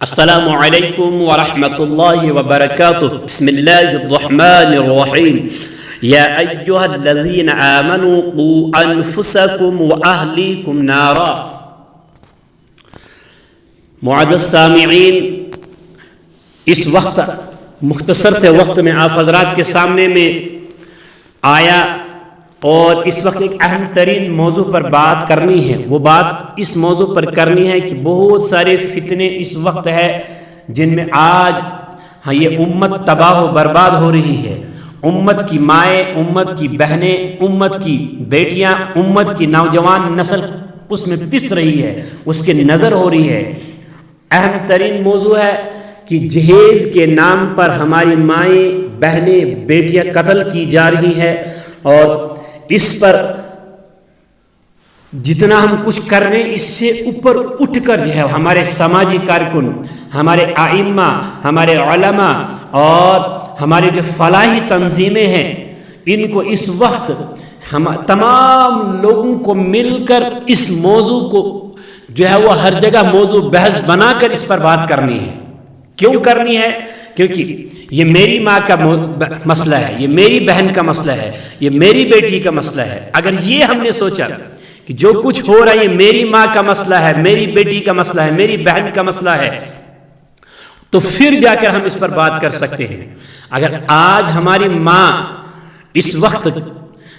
السلام علیکم ورحمۃ اللہ وبرکاتہ بسم اللہ الرحمن الرحیم یا ایہا الذین آمنوا قوا انفسکم واہلیکم نارا۔ معزز سامعین، اس وقت مختصر سے وقت میں آپ حضرات کے سامنے میں آیا اور اس وقت ایک اہم ترین موضوع پر بات کرنی ہے۔ وہ بات اس موضوع پر کرنی ہے کہ بہت سارے فتنے اس وقت ہے جن میں آج یہ امت تباہ و برباد ہو رہی ہے۔ امت کی مائیں، امت کی بہنیں، امت کی بیٹیاں، امت کی نوجوان نسل اس میں پس رہی ہے، اس کے نظر ہو رہی ہے۔ اہم ترین موضوع ہے کہ جہیز کے نام پر ہماری مائیں، بہنیں، بیٹیاں قتل کی جا رہی ہے، اور اس پر جتنا ہم کچھ کر رہے ہیں اس سے اوپر اٹھ کر جو ہے ہمارے سماجی کارکن، ہمارے ائمہ، ہمارے علماء اور ہماری جو فلاحی تنظیمیں ہیں، ان کو اس وقت ہم تمام لوگوں کو مل کر اس موضوع کو جو ہے وہ ہر جگہ موضوع بحث بنا کر اس پر بات کرنی ہے۔ کیوں کرنی ہے؟ کیونکہ یہ میری ماں کا مسئلہ ہے، یہ میری بہن کا مسئلہ ہے، یہ میری بیٹی کا مسئلہ ہے۔ اگر یہ ہم نے سوچا کہ جو کچھ ہو رہا ہے یہ میری ماں کا مسئلہ ہے، میری بیٹی کا مسئلہ ہے، میری بہن کا مسئلہ ہے، تو پھر جا کر ہم اس پر بات کر سکتے ہیں۔ اگر آج ہماری ماں اس وقت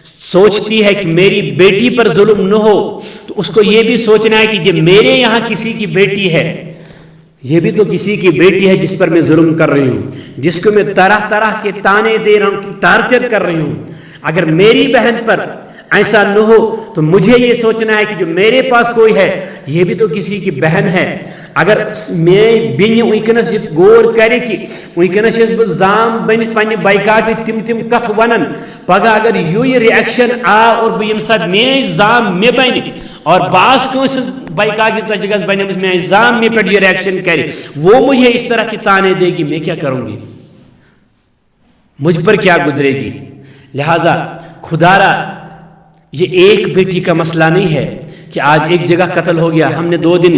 سوچتی ہے کہ میری بیٹی پر ظلم نہ ہو، تو اس کو یہ بھی سوچنا ہے کہ یہ میرے یہاں کسی کی بیٹی ہے، یہ بھی تو کسی کی بیٹی ہے جس پر میں ظلم کر رہی ہوں، جس کو میں طرح طرح کے تانے دے رہا ہوں، ٹارچر کر رہی ہوں۔ اگر میری بہن پر ایسا نہ ہو تو مجھے یہ سوچنا ہے کہ جو میرے پاس کوئی ہے یہ بھی تو کسی کی بہن ہے۔ اگر میں بین ونکس یہ غور کرے کہ ونکس بہ زام بنت پنہ بائکاٹ تم کت ونن، پگہ اگر یہ ریئیکشن آ اور بہ یم سات میں زام میں بن اور بعض کنس بائکاٹ تجگس بنے میں زام میں پہ یہ ریئیکشن کرے، وہ مجھے اس طرح کی تانے دے گی، میں کیا کروں گی؟ مجھ پر کیا گزرے گی؟ لہذا خدا را یہ ایک بیٹی کا مسئلہ نہیں ہے کہ آج ایک جگہ قتل ہو گیا، ہم نے 2 دن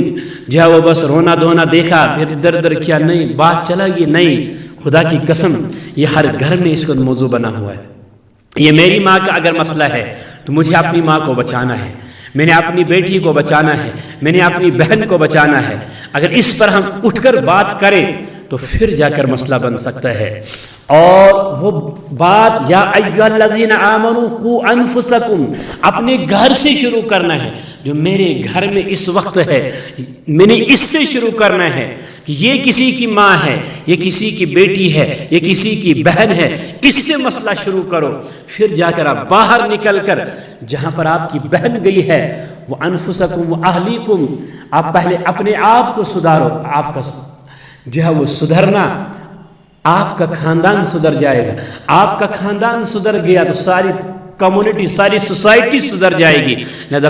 جو ہے وہ بس رونا دھونا دیکھا، پھر ادھر ادھر کیا، نہیں بات چلا گئی، نہیں، خدا کی قسم یہ ہر گھر میں اس کو موضوع بنا ہوا ہے۔ یہ میری ماں کا اگر مسئلہ ہے تو مجھے اپنی ماں کو بچانا ہے، میں نے اپنی بیٹی کو بچانا ہے، میں نے اپنی بہن کو بچانا ہے۔ اگر اس پر ہم اٹھ کر بات کریں تو پھر جا کر مسئلہ بن سکتا ہے۔ اور وہ بات یا ایھا الذین آمنوا قوا انفسکم، اپنے گھر سے شروع کرنا ہے۔ جو میرے گھر میں اس وقت ہے میں نے اس سے شروع کرنا ہے کہ یہ کسی کی ماں ہے، یہ کسی کی بیٹی ہے، یہ کسی کی بہن ہے، اس سے مسئلہ شروع کرو۔ پھر جا کر آپ باہر نکل کر جہاں پر آپ کی بہن گئی ہے وہ انفسکم و اہلیکم، آپ پہلے اپنے آپ کو سدھارو۔ آپ کا جو ہے وہ سدھرنا، آپ کا خاندان سدھر جائے گا۔ آپ کا خاندان سدھر گیا تو ساری کمیونٹی، ساری سوسائٹی سدھر جائے گی۔ لہذا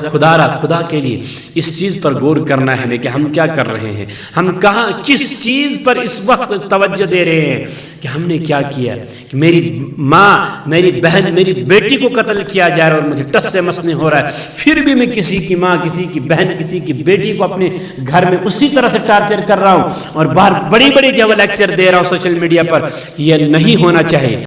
خدا کے لیے اس چیز پر غور کرنا ہے کہ ہم کیا کر رہے ہیں، ہم کہاں کس چیز پر اس وقت توجہ دے رہے ہیں، کہ ہم نے کیا کیا کہ میری ماں، میری بہن، میری بیٹی کو قتل کیا جا رہا ہے اور مجھے ٹس سے مس نہیں ہو رہا ہے، پھر بھی میں کسی کی ماں، کسی کی بہن، کسی کی بیٹی کو اپنے گھر میں اسی طرح سے ٹارچر کر رہا ہوں اور باہر بڑی جو لیکچر دے رہا ہوں سوشل میڈیا پر۔ یہ نہیں ہونا چاہیے۔